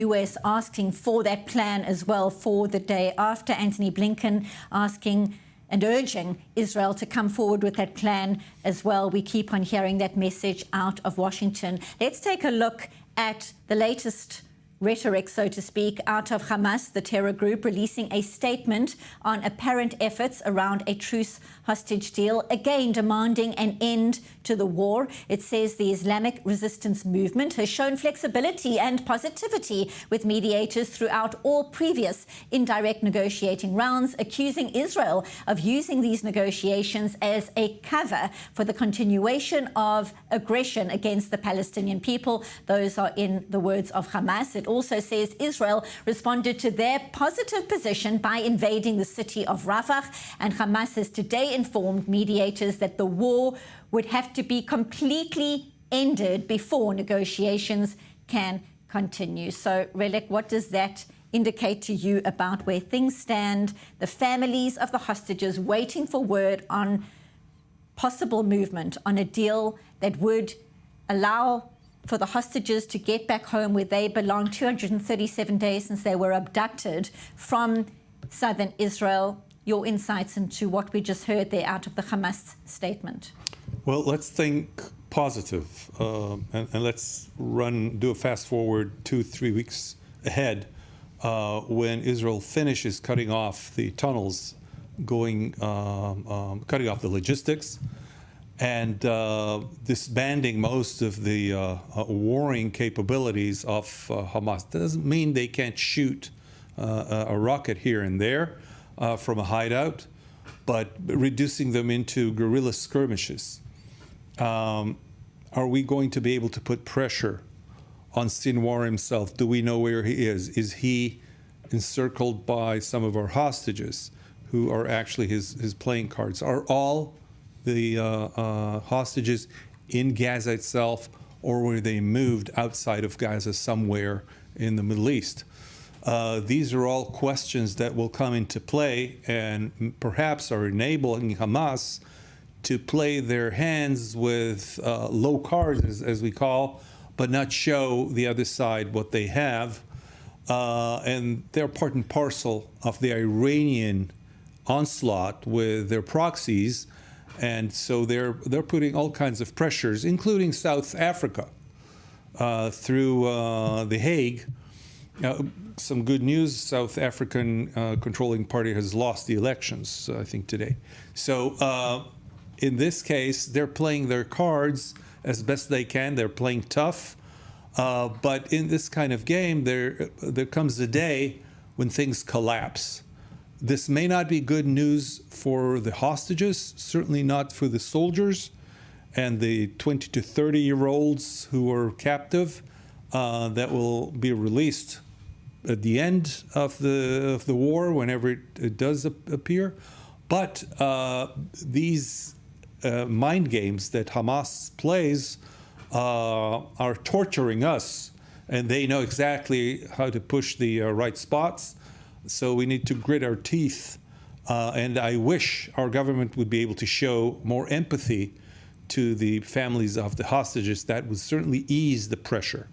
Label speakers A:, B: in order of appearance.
A: US asking for that plan as well for the day after. Anthony Blinken asking and urging Israel to come forward with that plan as well. We keep on hearing that message out of Washington. Let's take a look at the latest rhetoric, so to speak, out of Hamas, the terror group, releasing a statement on apparent efforts around a truce hostage deal, again demanding an end to the war. It says the Islamic resistance movement has shown flexibility and positivity with mediators throughout all previous indirect negotiating rounds, accusing Israel of using these negotiations as a cover for the continuation of aggression against the Palestinian people. Those are in the words of Hamas. It also says Israel responded to their positive position by invading the city of Rafah, and Hamas has today informed mediators that the war would have to be completely ended before negotiations can continue. So, Relik, what does that indicate to you about where things stand, the families of the hostages waiting for word on possible movement on a deal that would allow for the hostages to get back home where they belong, 237 days since they were abducted from southern Israel? Your insights into what we just heard there out of the Hamas statement.
B: Well, let's think positive, and let's do a fast forward 2-3 weeks ahead when Israel finishes cutting off the tunnels, cutting off the logistics, and disbanding most of the warring capabilities of Hamas. That doesn't mean they can't shoot a rocket here and there from a hideout, but reducing them into guerrilla skirmishes. Are we going to be able to put pressure on Sinwar himself? Do we know where he is? Is he encircled by some of our hostages who are actually his playing cards? Are all the hostages in Gaza itself, or were they moved outside of Gaza somewhere in the Middle East? These are all questions that will come into play and perhaps are enabling Hamas to play their hands with low cards, as we call, but not show the other side what they have. And they're part and parcel of the Iranian onslaught with their proxies. And so they're putting all kinds of pressures, including South Africa, through The Hague. Some good news: South African controlling party has lost the elections, I think, today. So in this case, they're playing their cards as best they can. They're playing tough. But in this kind of game, there comes a day when things collapse. This may not be good news for the hostages, certainly not for the soldiers and the 20 to 30-year-olds who are captive that will be released at the end of the war, whenever it does appear. But these mind games that Hamas plays are torturing us, and they know exactly how to push the right spots. So we need to grit our teeth, and I wish our government would be able to show more empathy to the families of the hostages. That would certainly ease the pressure.